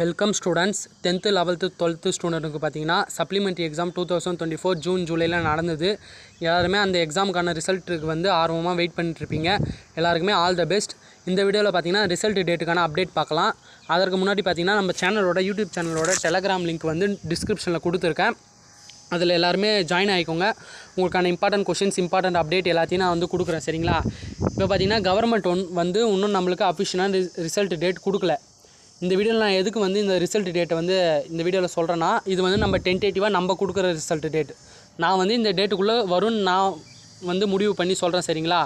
Welcome students 10th 11th 12th ஸ்டூடெண்ட்டுக்கு பார்த்தீங்கன்னா supplementary exam 2024 June ஜூலையில் நடந்தது. எல்லாருமே அந்த எக்ஸாமுக்கான ரிசல்ட்டுக்கு வந்து ஆர்வமாக வெயிட் பண்ணிட்டுருப்பீங்க. எல்லாருக்குமே ஆல் த பெஸ்ட். இந்த வீடியோவில் பார்த்தீங்கன்னா ரிசல்ட் டேட்டுக்கான அப்டேட் பார்க்கலாம். அதற்கு முன்னாடி பார்த்தீங்கன்னா நம்ம சேனலோட யூடியூப் சேனலோட டெலகிராம் லிங்க் வந்து டிஸ்கிரிப்ஷனில் கொடுத்துருக்கேன். அதில் எல்லாருமே ஜாயின் ஆகிக்கோங்க. உங்களுக்கான இம்பார்ட்டன்ட் கொஷின்ஸ், இம்பார்ட்டன்ட் அப்டேட் எல்லாத்தையும் நான் வந்து கொடுக்குறேன். சரிங்களா? இப்போ பார்த்தீங்கன்னா கவர்மெண்ட் வந்து இன்னும் நம்மளுக்கு அஃபிஷியலான ரிசல்ட் டேட் கொடுக்கல. இந்த வீடியோவில் நான் எதுக்கு வந்து இந்த ரிசல்ட் டேட்டை வந்து இந்த வீடியோவில் சொல்கிறேன்னா, இது வந்து நம்ம டென்டேட்டிவாக நம்ம கொடுக்குற ரிசல்ட் டேட். நான் வந்து இந்த டேட்டுக்குள்ளே வரும்னு நான் வந்து முடிவு பண்ணி சொல்கிறேன். சரிங்களா?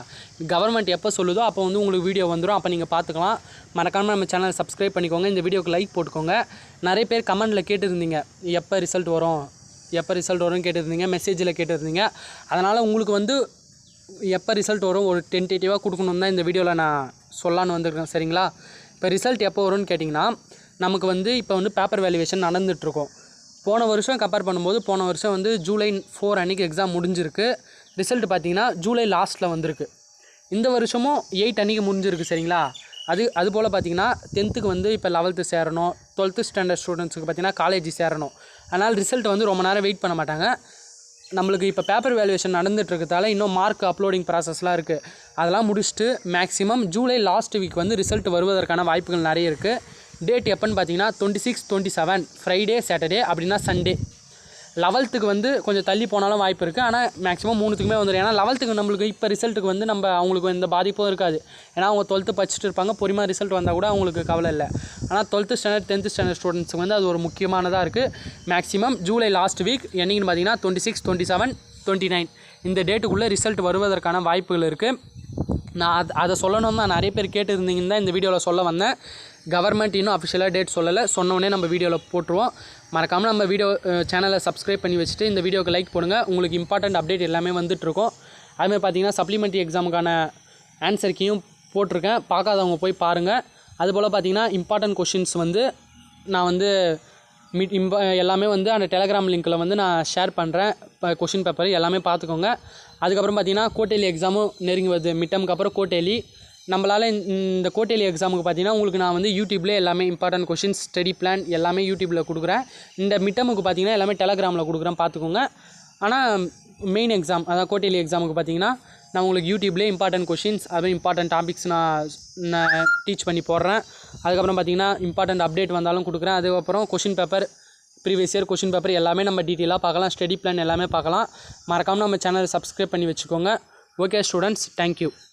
கவர்மெண்ட் எப்போ சொல்லுதோ அப்போ வந்து உங்களுக்கு வீடியோ வந்துடும். அப்போ நீங்கள் பார்த்துக்கலாம். மறக்காமல் நம்ம சேனலை சப்ஸ்கிரைப் பண்ணிக்கோங்க. இந்த வீடியோக்கு லைக் போட்டுக்கோங்க. நிறைய பேர் கமெண்டில் கேட்டுருந்தீங்க, எப்போ ரிசல்ட் வரும்னு கேட்டுருந்தீங்க, மெசேஜில் கேட்டுருந்தீங்க. அதனால் உங்களுக்கு வந்து எப்போ ரிசல்ட் வரும் ஒரு டென்டேட்டிவாக கொடுக்கணும் தான் இந்த வீடியோவில் நான் சொல்லான்னு வந்திருக்கேன். சரிங்களா? இப்போ ரிசல்ட் எப்போ வரும்னு கேட்டிங்கன்னா, நமக்கு வந்து இப்போ வந்து பேப்பர் வேல்யூவேஷன் நடந்துகிட்ருக்கோம். போன வருஷம் கம்பேர் பண்ணும்போது போன வருஷம் வந்து ஜூலை 4 அன்றைக்கி எக்ஸாம் முடிஞ்சிருக்கு. ரிசல்ட் பார்த்திங்கன்னா ஜூலை லாஸ்ட்டில் வந்திருக்கு. இந்த வருஷமும் 8 அன்றைக்கி முடிஞ்சிருக்கு. சரிங்களா? அதுபோல் பார்த்திங்கன்னா 10th வந்து இப்போ 11th சேரணும். 12th ஸ்டாண்டர்ட் ஸ்டூடெண்ட்ஸுக்கு பார்த்திங்கன்னா காலேஜ் சேரணும். அதனால் ரிசல்ட் வந்து ரொம்ப நேரம் வெயிட் பண்ண மாட்டாங்க. நம்மளுக்கு இப்போ பேப்பர் வேல்யூவேஷன் நடந்துகிட்ருக்கிறதால இன்னும் மார்க் அப்லோடிங் ப்ராசஸ்லாம் இருக்குது. அதெல்லாம் முடிச்சுட்டு மேக்ஸிமம் ஜூலை லாஸ்ட் வீக் வந்து ரிசல்ட் வருவதற்கான வாய்ப்புகள் நிறைய இருக்குது. டேட் எப்போன்னு பார்த்தீங்கன்னா 26, 27 ஃப்ரைடே, சாட்டர்டே அப்படின்னா சண்டே. 11th வந்து கொஞ்சம் தள்ளி போனாலும் வாய்ப்பு இருக்குது. ஆனால் மேக்ஸிமம் 3த்துக்குமே வந்துடும். ஏன்னா 11th நம்மளுக்கு இப்போ ரிசல்ட்டுக்கு வந்து அவங்களுக்கு எந்த பாதிப்பும் இருக்காது. ஏன்னா அவங்க 12th படிச்சுட்டு இருப்பாங்க. பொறுமையாக ரிசல்ட் வந்தால் கூட அவங்களுக்கு கவலை இல்லை. ஆனால் 12th ஸ்டாண்டர்ட் 10th ஸ்டாண்டர்ட் ஸ்டூடெண்ட்ஸுக்கு வந்து அது ஒரு முக்கியமானதாக இருக்குது. மேக்ஸிமம் ஜூலை லாஸ்ட் வீக் என்னைக்குன்னு பார்த்தீங்கன்னா 26, 27, 29 இந்த டேட்டுக்குள்ளே ரிசல்ட் வருவதற்கான வாய்ப்புகள் இருக்குது. நான் அதை சொல்லணும் தான் நிறைய பேர் கேட்டுருந்தீங்கன்னு தான் இந்த வீடியோவில் சொல்ல வந்தேன். கவர்மெண்ட் இன்னும் அஃபிஷியலாக டேட் சொல்லலை. சொன்னோடனே நம்ம வீடியோவில் போட்டுருவோம். மறக்காமல் நம்ம வீடியோ சேனலை சப்ஸ்கிரைப் பண்ணி வச்சுட்டு இந்த வீடியோக்கு லைக் போடுங்க. உங்களுக்கு இம்பார்ட்டன்ட் அப்டேட் எல்லாமே வந்துட்டுருக்கோம். அதுமாதிரி பார்த்தீங்கன்னா சப்ளிமெண்ட்ரி எக்ஸாமுக்கான ஆன்சர் கீயும் போட்டிருக்கேன். பார்க்காதவங்க போய் பாருங்கள். அதுபோல் பார்த்தீங்கன்னா இம்பார்ட்டன்ட் கொஷின்ஸ் வந்து நான் வந்து எல்லாமே வந்து அந்த டெலகிராம் லிங்க்கில் வந்து நான் ஷேர் பண்ணுறேன். கொஷின் பேப்பர் எல்லாமே பார்த்துக்கோங்க. அதுக்கப்புறம் பார்த்தீங்கன்னா கோட்டேலி எக்ஸாமும் நெருங்கி வருது. மிட்டமுக்கு அப்புறம் கோட்டேலி. நம்மளால் இந்த கோட்டேலி எக்ஸாமுக்கு பார்த்தீங்கன்னா உங்களுக்கு நான் வந்து யூடியூப்லேயே எல்லாமே இம்பார்ட்டன்ட் கொஷின்ஸ், ஸ்டடி பிளான் எல்லாமே யூடியூப்பில் கொடுக்குறேன். இந்த மிட்டமுக்கு பார்த்தீங்கன்னா எல்லாமே டெலகிராமில் கொடுக்குறேன், பார்த்துக்கோங்க. ஆனால் மெயின் எக்ஸாம் அதாவது கோட்டேலி எக்ஸாமுக்கு பார்த்தீங்கன்னா நான் உங்களுக்கு யூடியூப்லேயே இம்பார்ட்டன்ட் கொஷின்ஸ் அதுவும் இம்பார்ட்டன்ட் டாபிக்ஸ் நான் டீச் பண்ணி போடுறேன். அதுக்கப்புறம் பார்த்தீங்கன்னா இம்பார்ட்டன்ட் அப்டேட் வந்தாலும் கொடுக்குறேன். அதுக்கப்புறம் question paper, previous year question paper எல்லாமே நம்ம டீட்டெயிலாக பார்க்கலாம். ஸ்டடி பிளான் எல்லாமே பார்க்கலாம். மறக்காமல் நம்ம சேனலை சப்ஸ்கிரைப் பண்ணி வச்சுக்கோங்க. Okay students, thank you.